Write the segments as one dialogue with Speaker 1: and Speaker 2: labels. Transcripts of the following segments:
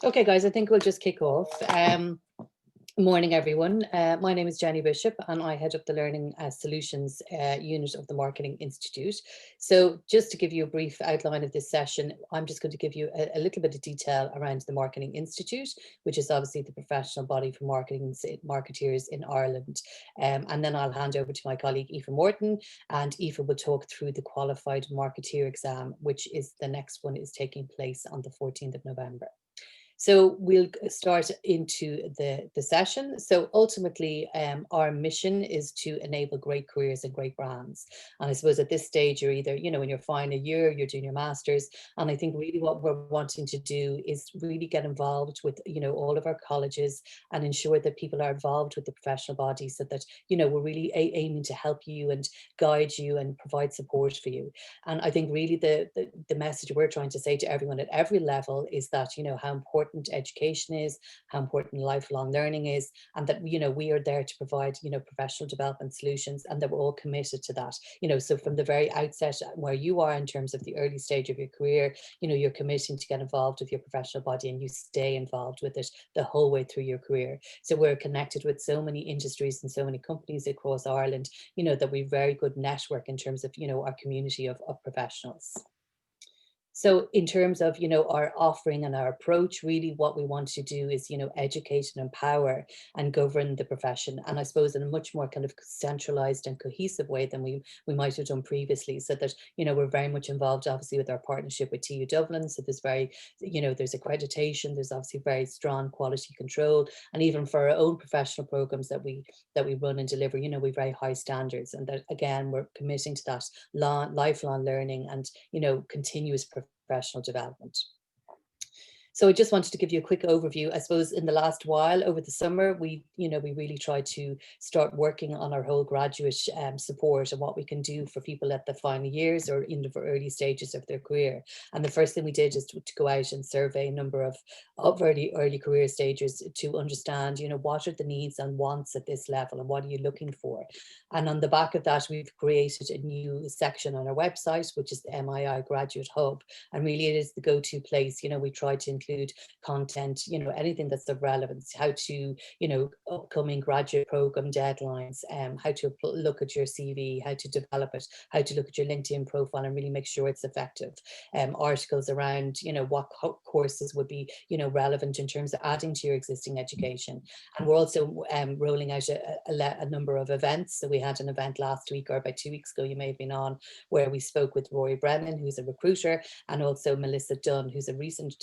Speaker 1: Okay, guys, I think we'll just kick off. Morning, everyone. My name is Jenny Bishop, and I head up the Learning Solutions unit of the Marketing Institute. So just to give you a brief outline of this session, I'm just going to give you a little bit of detail around the Marketing Institute, which is obviously the professional body for marketeers in Ireland. And then I'll hand over to my colleague, Aoife Morton, and Aoife will talk through the Qualified Marketeer exam, which is the next one is taking place on the 14th of November. So we'll start into the session. So ultimately, our mission is to enable great careers and great brands. And I suppose at this stage, you're either, in your final year, you're doing your master's. And I think really what we're wanting to do is really get involved with, all of our colleges and ensure that people are involved with the professional body so that, we're really aiming to help you and guide you and provide support for you. And I think really the message we're trying to say to everyone at every level is that, how important education is, how important lifelong learning is, and that, we are there to provide, professional development solutions, and that we're all committed to that. So from the very outset where you are in terms of the early stage of your career, you're committing to get involved with your professional body and you stay involved with it the whole way through your career. So we're connected with so many industries and so many companies across Ireland, that we've very good network in terms of, our community of professionals. So in terms of, our offering and our approach, really what we want to do is, educate and empower and govern the profession. And I suppose in a much more kind of centralized and cohesive way than we might have done previously, so that, we're very much involved, obviously, with our partnership with TU Dublin. So there's there's accreditation, there's obviously very strong quality control. And even for our own professional programs that we run and deliver, we've very high standards. And that, again, we're committing to that lifelong learning and, continuous professional development. So I just wanted to give you a quick overview. I suppose in the last while over the summer, we really tried to start working on our whole graduate support and what we can do for people at the final years or in the early stages of their career. And the first thing we did is to go out and survey a number of early career stages to understand, what are the needs and wants at this level and what are you looking for? And on the back of that, we've created a new section on our website, which is the MII Graduate Hub. And really it is the go-to place. We try to include content, anything that's of relevance, how to, upcoming graduate program deadlines, how to look at your CV, how to develop it, how to look at your LinkedIn profile and really make sure it's effective. Articles around, what courses would be, relevant in terms of adding to your existing education. And we're also rolling out a number of events. So we had an event last week or about 2 weeks ago, you may have been on, where we spoke with Rory Brennan, who's a recruiter, and also Melissa Dunn, who's a recent,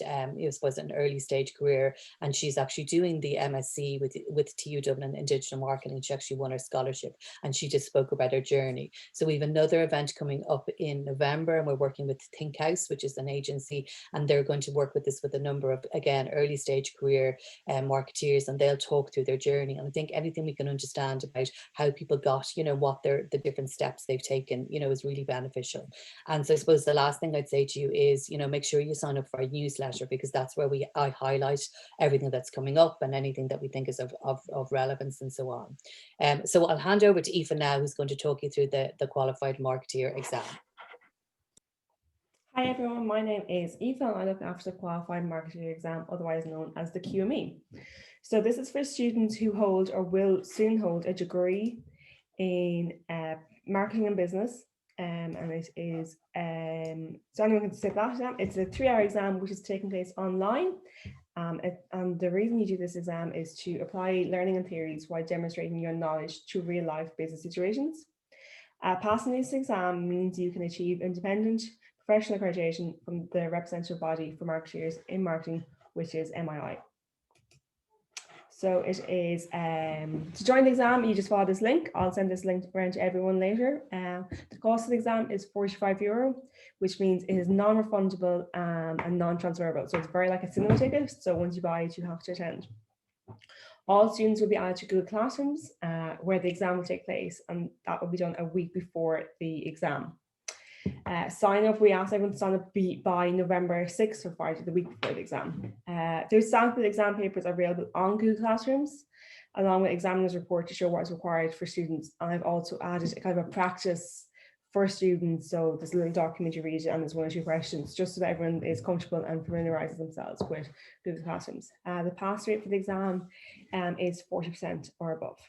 Speaker 1: was an early stage career, and she's actually doing the MSc with TU Dublin in digital marketing. She actually won her scholarship, and she just spoke about her journey. So we have another event coming up in November, and we're working with Think House, which is an agency, and they're going to work with this with a number of, again, early stage career marketeers, and they'll talk through their journey. And I think anything we can understand about how people got, what the different steps they've taken, is really beneficial. And so I suppose the last thing I'd say to you is, make sure you sign up for our newsletter, because that's where I highlight everything that's coming up and anything that we think is of relevance and so on. So I'll hand over to Aoife now, who's going to talk you through the Qualified Marketeer exam.
Speaker 2: Hi everyone, my name is Aoife and I look after the Qualified Marketeer exam, otherwise known as the QME. So this is for students who hold or will soon hold a degree in marketing and business. And it is, so anyone can take that exam. It's a 3-hour exam which is taking place online. And the reason you do this exam is to apply learning and theories while demonstrating your knowledge to real life business situations. Passing this exam means you can achieve independent professional accreditation from the representative body for marketeers in marketing, which is MII. So it is, to join the exam, you just follow this link. I'll send this link around to everyone later. The cost of the exam is €45, which means it is non-refundable and non-transferable. So it's very like a cinema ticket. So once you buy it, you have to attend. All students will be added to Google Classrooms where the exam will take place, and that will be done a week before the exam. Sign up, we ask everyone to sign up by November 6th or Friday, the week before the exam. There's sample exam papers available on Google Classrooms, along with examiner's report to show what is required for students. And I've also added a kind of a practice for students. So there's a little document you read and there's 1 or 2 questions just so that everyone is comfortable and familiarizes themselves with Google Classrooms. The pass rate for the exam is 40% or above.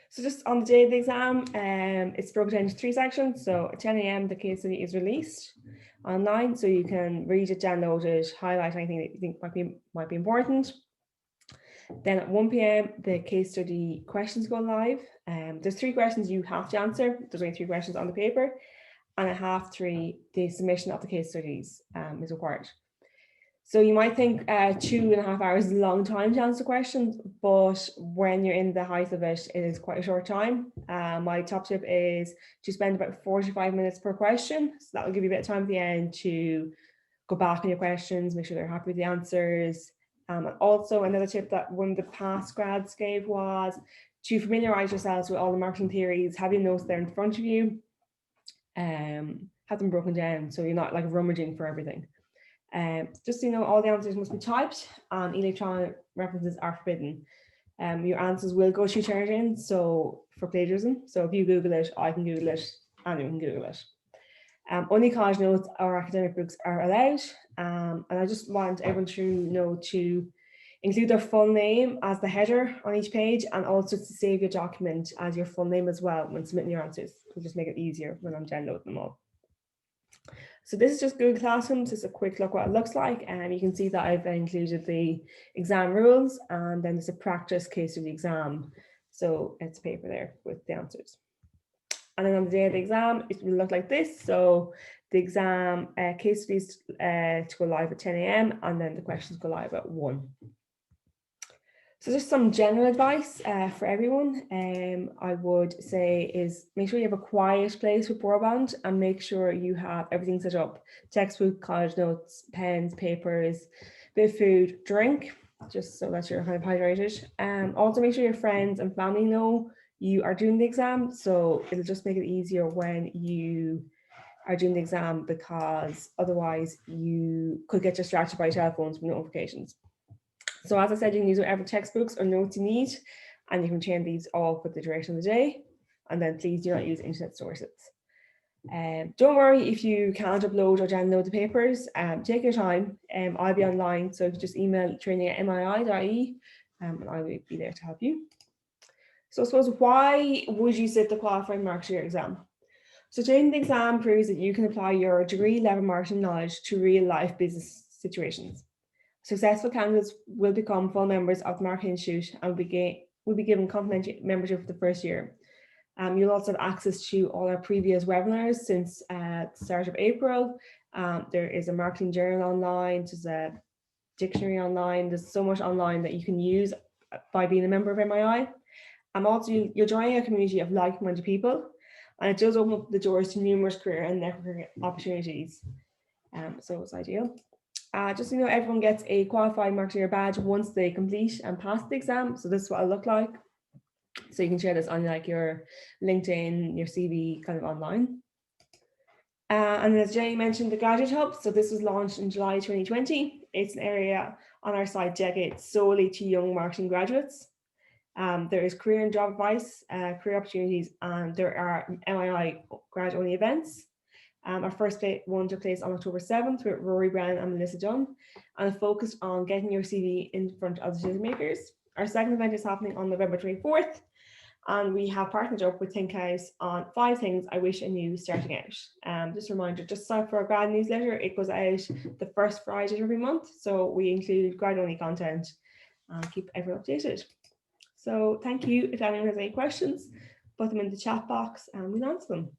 Speaker 2: So just on the day of the exam, it's broken into 3 sections. So at 10 a.m. the case study is released online, so you can read it, download it, highlight anything that you think might be important. Then at 1 p.m. the case study questions go live. There's 3 questions you have to answer. There's only 3 questions on the paper, and at 3:30 the submission of the case studies is required. So you might think 2.5 hours is a long time to answer questions, but when you're in the height of it, it is quite a short time. My top tip is to spend about 45 minutes per question. So that will give you a bit of time at the end to go back on your questions, make sure they're happy with the answers. And also another tip that one of the past grads gave was to familiarize yourselves with all the marketing theories, have your notes there in front of you, have them broken down so you're not like rummaging for everything. Just so you know, all the answers must be typed and electronic references are forbidden. Your answers will go to Turnitin, so for plagiarism. So if you Google it, I can Google it, anyone can Google it. Only college notes or academic books are allowed. And I just want everyone to know to include their full name as the header on each page, and also to save your document as your full name as well when submitting your answers. It'll just make it easier when I'm downloading them all. So this is just Google Classrooms. Just a quick look what it looks like. And you can see that I've included the exam rules, and then there's a practice case of the exam. So it's paper there with the answers. And then on the day of the exam, it will look like this. So the exam case studies to go live at 10 a.m. and then the questions go live at 1. So just some general advice for everyone, I would say is make sure you have a quiet place with broadband and make sure you have everything set up: textbook, college notes, pens, papers, bit of food, drink, just so that you're kind of hydrated. Also make sure your friends and family know you are doing the exam, so it'll just make it easier when you are doing the exam, because otherwise you could get distracted by telephones with notifications. So as I said, you can use whatever textbooks or notes you need, and you can chain these all for the duration of the day. And then please do not use internet sources. Don't worry if you can't upload or download the papers. Take your time. I'll be online, so if you just email training@mii.ie, and I will be there to help you. So I suppose, why would you sit the qualifying marketing exam? So taking the exam proves that you can apply your degree level marketing knowledge to real life business situations. Successful candidates will become full members of the Marketing Institute and will be given complimentary membership for the first year. You'll also have access to all our previous webinars since the start of April. There is a marketing journal online, there's a dictionary online, there's so much online that you can use by being a member of MII. Also, you're joining a community of like-minded people, and it does open up the doors to numerous career and networking opportunities. So it's ideal. Just so you know, everyone gets a qualified marketeer badge once they complete and pass the exam. So this is what it'll look like. So you can share this on like your LinkedIn, your CV, kind of online. And as Jenny mentioned, the Graduate Hub. So this was launched in July 2020. It's an area on our site dedicated solely to young marketing graduates. There is career and job advice, career opportunities, and there are MII grad-only events. Our first one took place on October 7th with Rory Brown and Melissa Dunn, and focused on getting your CV in front of decision makers. Our second event is happening on November 24th, and we have partnered up with Think House on 5 things I wish I knew starting out. Just a reminder, just sign up for our grad newsletter. It goes out the first Friday of every month, so we include grad-only content and keep everyone updated. So thank you. If anyone has any questions, put them in the chat box and we'll answer them.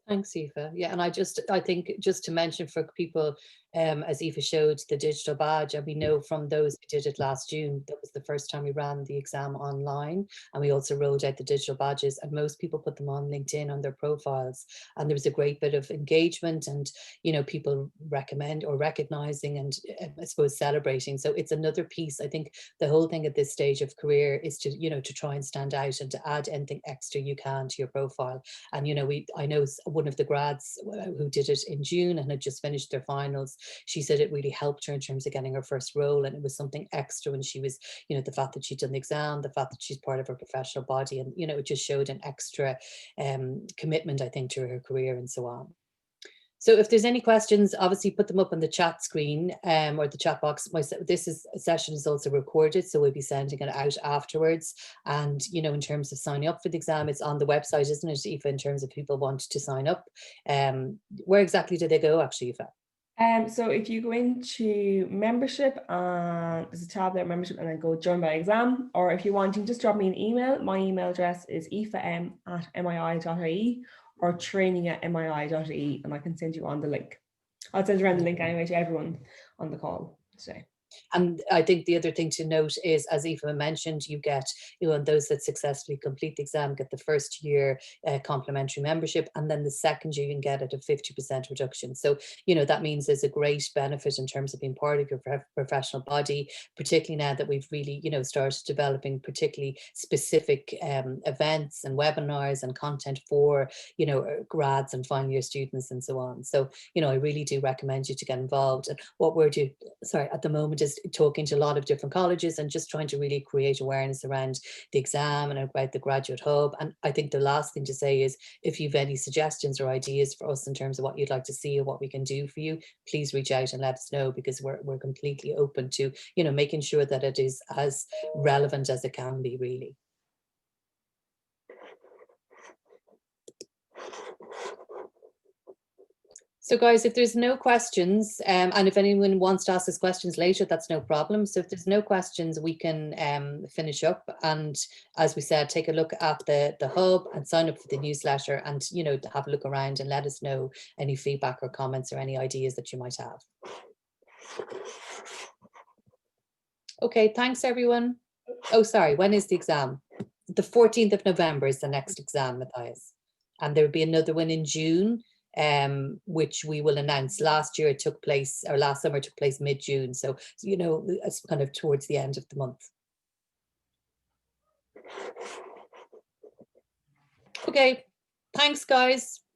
Speaker 1: Thanks, Aoife. Yeah, and I think just to mention for people, as Aoife showed the digital badge, and we know from those who did it last June, that was the first time we ran the exam online, and we also rolled out the digital badges, and most people put them on LinkedIn on their profiles, and there was a great bit of engagement, and people recommend or recognizing and I suppose celebrating. So it's another piece. I think the whole thing at this stage of career is to to try and stand out and to add anything extra you can to your profile. And I know one of the grads who did it in June and had just finished their finals, she said it really helped her in terms of getting her first role, and it was something extra when she was, you know, the fact that she'd done the exam, the fact that she's part of her professional body, and, you know, it just showed an extra commitment, I think, to her career and so on. So if there's any questions, obviously put them up on the chat screen or the chat box. This session is also recorded, so we'll be sending it out afterwards. And, you know, in terms of signing up for the exam, it's on the website, isn't it, Aoife, in terms of people want to sign up? Where exactly do they go, actually, Aoife?
Speaker 2: So if you go into membership, and there's a tab there, membership, and then go join by exam, or if you're wanting, just drop me an email. My email address is aoifem@mii.ie or training@mii.ie, and I can send you on the link. I'll send around the link anyway to everyone on the call today.
Speaker 1: And I think the other thing to note is, as Aoife mentioned, you get, you know, those that successfully complete the exam get the first year complimentary membership, and then the second year you can get it a 50% reduction. So, you know, that means there's a great benefit in terms of being part of your professional body, particularly now that we've really, you know, started developing particularly specific events and webinars and content for, you know, grads and final year students and so on. So, you know, I really do recommend you to get involved. And what we're doing, sorry, at the moment is talking to a lot of different colleges and just trying to really create awareness around the exam and about the Graduate Hub. And I think the last thing to say is, if you've any suggestions or ideas for us in terms of what you'd like to see or what we can do for you, please reach out and let us know, because we're completely open to, you know, making sure that it is as relevant as it can be, really. So guys, if there's no questions, and if anyone wants to ask us questions later, that's no problem. So if there's no questions, we can finish up. And as we said, take a look at the hub and sign up for the newsletter, and, you know, have a look around and let us know any feedback or comments or any ideas that you might have. Okay, thanks everyone. Oh, sorry, when is the exam? The 14th of November is the next exam, Matthias. And there will be another one in June, which we will announce. Last year it took place, or last summer took place mid-June. So, you know, it's kind of towards the end of the month. Okay, thanks guys.